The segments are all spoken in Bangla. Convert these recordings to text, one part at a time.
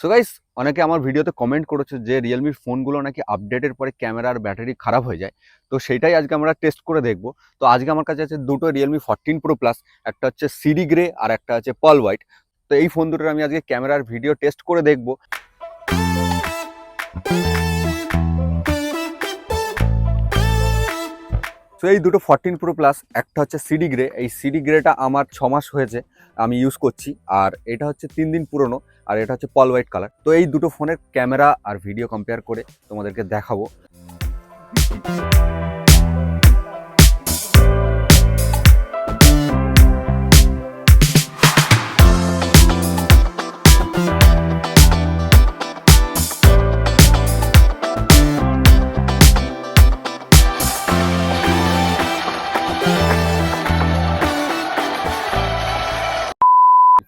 সো গাইস, অনেকে আমার ভিডিওতে কমেন্ট করেছে যে রিয়েলমির ফোনগুলো নাকি আপডেটের পরে ক্যামেরা আর ব্যাটারি খারাপ হয়ে যায়। তো সেইটাই আজকে আমরা টেস্ট করে দেখব। তো আজকে আমার কাছে আছে দুটো রিয়েলমি 14 প্রো প্লাস, একটা হচ্ছে সিডি গ্রে আর একটা হচ্ছে পার্ল হোয়াইট। তো এই ফোন দুটোর আমি আজকে ক্যামেরার ভিডিও টেস্ট করে দেখব। তো এই দুটো 14 প্রো প্লাস, একটা হচ্ছে সিডি গ্রে। এই সিডি গ্রেটা আমার 6 মাস হয়েছে আমি ইউজ করছি, আর এটা হচ্ছে 3 দিন পুরনো, আর এটা হচ্ছে পার্ল হোয়াইট কালার। তো এই দুটো ফোনের ক্যামেরা আর ভিডিও কম্পেয়ার করে তোমাদেরকে দেখাবো।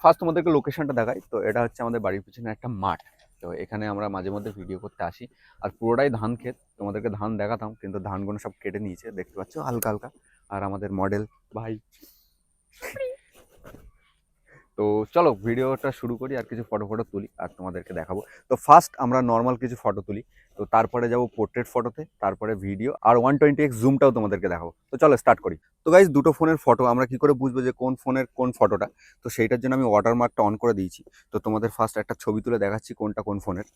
ফার্স্ট তোমাদেরকে লোকেশনটা দেখাই। তো এটা হচ্ছে আমাদের বাড়ির পিছনে একটা মাঠ। তো এখানে আমরা মাঝে মধ্যে ভিডিও করতে আসি, আর পুরোটাই ধান ক্ষেত। তোমাদেরকে ধান দেখাতাম, কিন্তু ধানগুলো সব কেটে নিয়েছে, দেখতে পাচ্ছ হালকা হালকা। আর আমাদের মডেল ভাই। তো চলো ভিডিওটা শুরু করি, আর কিছু ফটো তুলি আর তোমাদেরকে দেখাবো। তো ফার্স্ট আমরা নর্মাল কিছু ফটো তুলি, তো তারপরে যাবো পোর্ট্রেট ফটোতে, তারপরে ভিডিও আর 120x জুমটাও তোমাদেরকে দেখাবো। তো চলো স্টার্ট করি। তো গাইজ, দুটো ফোনের ফটো আমরা কি করে বুঝবো যে কোন ফোনের কোন ফটোটা? তো সেইটার জন্য আমি ওয়াটারমার্কটা অন করে দিয়েছি। তো তোমাদের ফার্স্ট একটা ছবি তুলে দেখাচ্ছি কোনটা কোন ফোনের।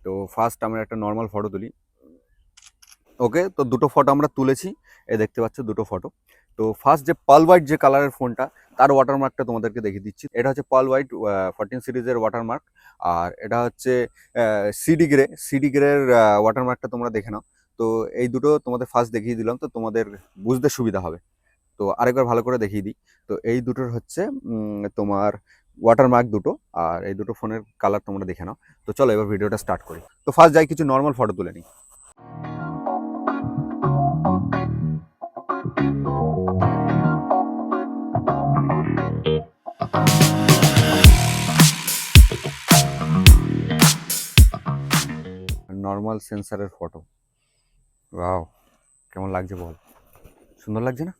তো ফার্স্ট আমরা একটা নর্মাল ফটো তুলি। ওকে, তো দুটো ফটো আমরা তুলেছি, এ দেখতে পাচ্ছ দুটো ফটো। তো ফার্স্ট যে পার্ল হোয়াইট যে কালারের ফোনটা, তার ওয়াটারমার্কটা তোমাদেরকে দেখিয়ে দিচ্ছি। এটা হচ্ছে পার্ল হোয়াইট 14 সিরিজের ওয়াটারমার্ক, আর এটা হচ্ছে সিডি গ্রের ওয়াটারমার্কটা তোমরা দেখে নাও। তো এই দুটো তোমাদের ফার্স্ট দেখিয়ে দিলাম, তো তোমাদের বুঝতে সুবিধা হবে। তো আরেকবার ভালো করে দেখিয়ে দিই। তো এই দুটোর হচ্ছে তোমার ওয়াটারমার্ক দুটো, আর এই দুটো ফোনের কালার তোমরা দেখে নাও। তো চলো এবার ভিডিওটা স্টার্ট করি। তো ফার্স্ট যাই কিছু নর্মাল ফটো তুলে নিই। Normal সেন্সারের photo. ওয়াও, কেমন লাগছে বল? সুন্দর লাগছে না?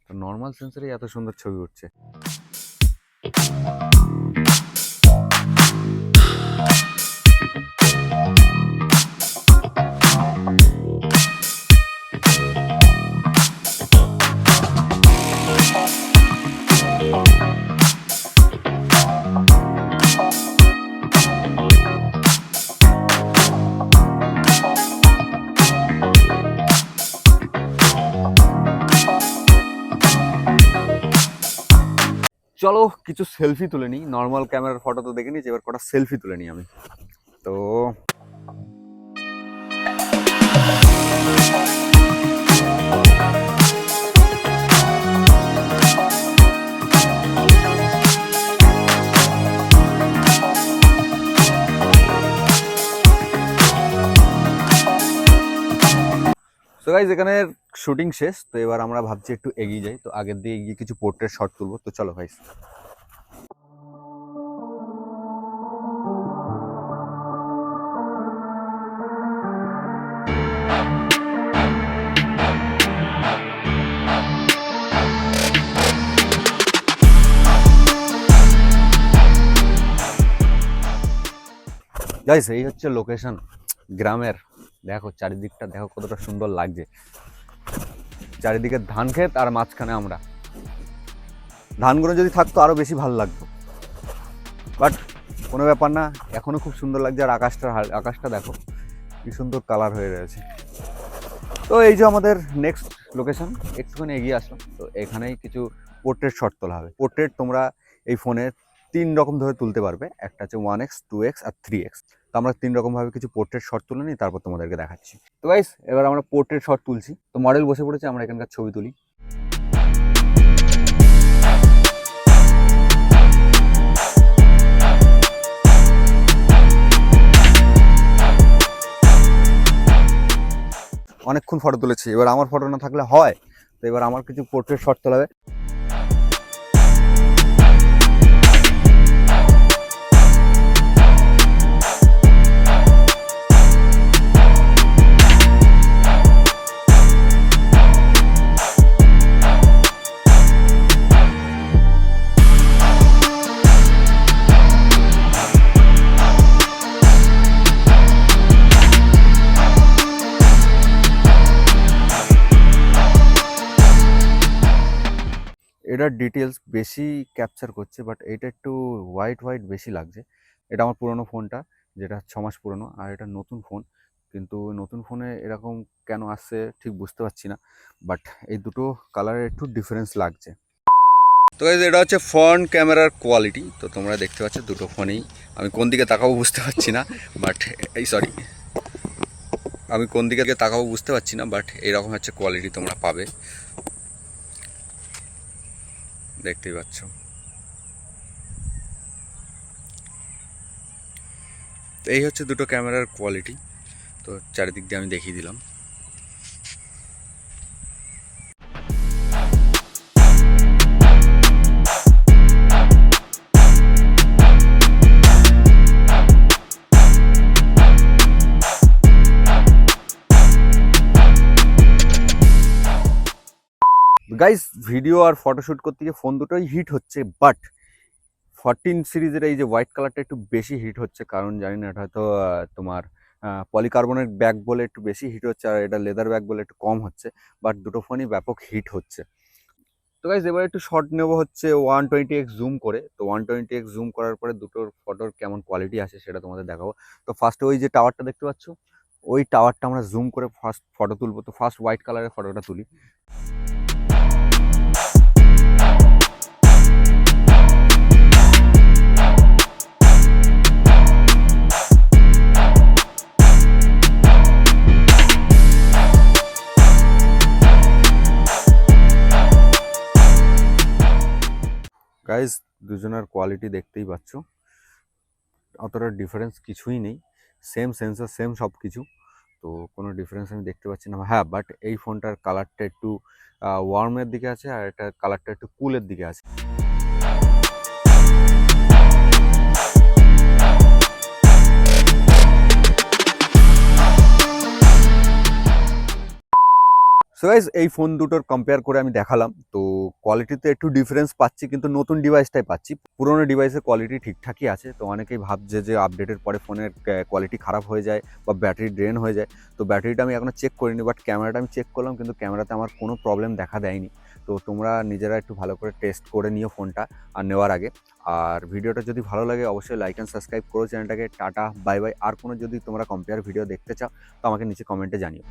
তো নর্মাল সেন্সারে এত সুন্দর ছবি উঠছে। চলো কিছু সেলফি তুলে নিই। নর্মাল ক্যামেরার ফটো তো দেখে নিয়েছি, এবার কটা সেলফি তুলে নিই আমি। তো গাইজ, এখানে শুটিং শেষ। তো এবার আমরা ভাবছি একটু এগিয়ে যাই। তো আগের দিয়ে গিয়ে কিছু পোর্ট্রেট শট তুলবো। তো চলো ভাই। গাইস, এই হচ্ছে লোকেশন গ্রামের। দেখো চারিদিকটা, দেখো কতটা সুন্দর লাগছে। চারিদিকে ধান ক্ষেত, আর মাঝখানে আমরা। ধানগুলো যদি থাকতো আরো বেশি ভালো লাগতো, বাট কোনো ব্যাপার না, এখনো খুব সুন্দর লাগছে। আর আকাশটা দেখো কি সুন্দর কালার হয়ে রয়েছে। তো এই যে আমাদের নেক্সট লোকেশন, একটুখানি এগিয়ে আসলাম। তো এখানেই কিছু পোর্ট্রেট শট তোলা হবে। পোর্ট্রেট তোমরা এই ফোনে 3 রকম ধরে তুলতে পারবে, একটা হচ্ছে 1x, 2x আর 3x। তো আমরা 3 রকম ভাবে কিছু পোর্ট্রেট শট তুলে নিই, তারপর তোমাদেরকে দেখাচ্ছি। তো গাইস, এবার আমরা পোর্ট্রেট শট তুলছি। তো মডেল বসে পড়েছে, আমরা এখানকার ছবি তুলি। অনেকক্ষণ ফটো তুলেছি, এবার আমার ফটো না থাকলে হয়। তো এবার আমার কিছু পোর্ট্রেট শট তোলা হবে। এটার ডিটেলস বেশি ক্যাপচার করছে, বাট এটা একটু হোয়াইট হোয়াইট বেশি লাগছে। এটা আমার পুরনো ফোনটা, যেটা 6 মাস পুরনো, আর এটা নতুন ফোন। কিন্তু নতুন ফোনে এরকম কেন আসছে ঠিক বুঝতে পারছি না, বাট এই দুটো কালারের একটু ডিফারেন্স লাগছে। তো গাইস, এটা হচ্ছে ফ্রন্ট ক্যামেরার কোয়ালিটি। তো তোমরা দেখতে পাচ্ছ দুটো ফোনেই, আমি কোন দিকে তাকাবো বুঝতে পারছি না, বাট আমি কোন দিকে তাকাবো বুঝতে পারছি না, বাট এইরকম হচ্ছে কোয়ালিটি তোমরা পাবে, দেখতেই পাচ্ছ। তো এই হচ্ছে দুটো ক্যামেরার কোয়ালিটি। তো চারিদিক দিয়ে আমি দেখিয়ে দিলাম। গাইস, ভিডিও আর ফটোশ্যুট করতে গিয়ে ফোন দুটোই হিট হচ্ছে, বাট 14 সিরিজের এই যে হোয়াইট কালারটা একটু বেশি হিট হচ্ছে। কারণ জানি না, এটা হয়তো তোমার পলিকার্বনেট ব্যাগ বলে একটু বেশি হিট হচ্ছে, আর এটা লেদার ব্যাগ বলে একটু কম হচ্ছে, বাট দুটো ফোনই ব্যাপক হিট হচ্ছে। তো গাইস, এবার একটু শর্ট নেবো হচ্ছে 120x জুম করে। তো 120x জুম করার পরে দুটোর ফটোর কেমন কোয়ালিটি আসে সেটা তোমাদের দেখাবো। তো ফার্স্টে ওই যে টাওয়ারটা দেখতে পাচ্ছ, ওই টাওয়ারটা আমরা জুম করে ফার্স্ট ফটো তুলবো। তো ফার্স্ট হোয়াইট কালারের ফটোটা তুলি। গাইজ, দুজনের কোয়ালিটি দেখতেই পাচ্ছ, অতটা ডিফারেন্স কিছুই নেই, সেম সেন্সর সেম সব কিছু। তো কোনো ডিফারেন্স আমি দেখতে পাচ্ছি না। হ্যাঁ, বাট এই ফোনটার কালারটা একটু ওয়ার্মের দিকে আছে, আর এটার কালারটা একটু কুলের দিকে আছে। সো গাইজ, এই ফোন দুটোর কম্পেয়ার করে আমি দেখালাম। তো কোয়ালিটিতে একটু ডিফারেন্স পাচ্ছি, কিন্তু নতুন ডিভাইসটাই পাচ্ছি। পুরোনো ডিভাইসের কোয়ালিটি ঠিকঠাকই আছে। তো অনেকেই ভাবছে যে আপডেটের পরে ফোনের কোয়ালিটি খারাপ হয়ে যায় বা ব্যাটারি ড্রেন হয়ে যায়। তো ব্যাটারিটা আমি এখনও চেক করিনি, বাট ক্যামেরাটা আমি চেক করলাম, কিন্তু ক্যামেরাতে আমার কোনো প্রবলেম দেখা দেয়নি। তো তোমরা নিজেরা একটু ভালো করে টেস্ট করে নিও ফোনটা আর নেওয়ার আগে। আর ভিডিওটা যদি ভালো লাগে অবশ্যই লাইক অ্যান্ড সাবস্ক্রাইব করো চ্যানেলটাকে। Tata, bye bye. আর কোনো যদি তোমরা কম্পেয়ার ভিডিও দেখতে চাও তো আমাকে নিচে কমেন্টে জানিও।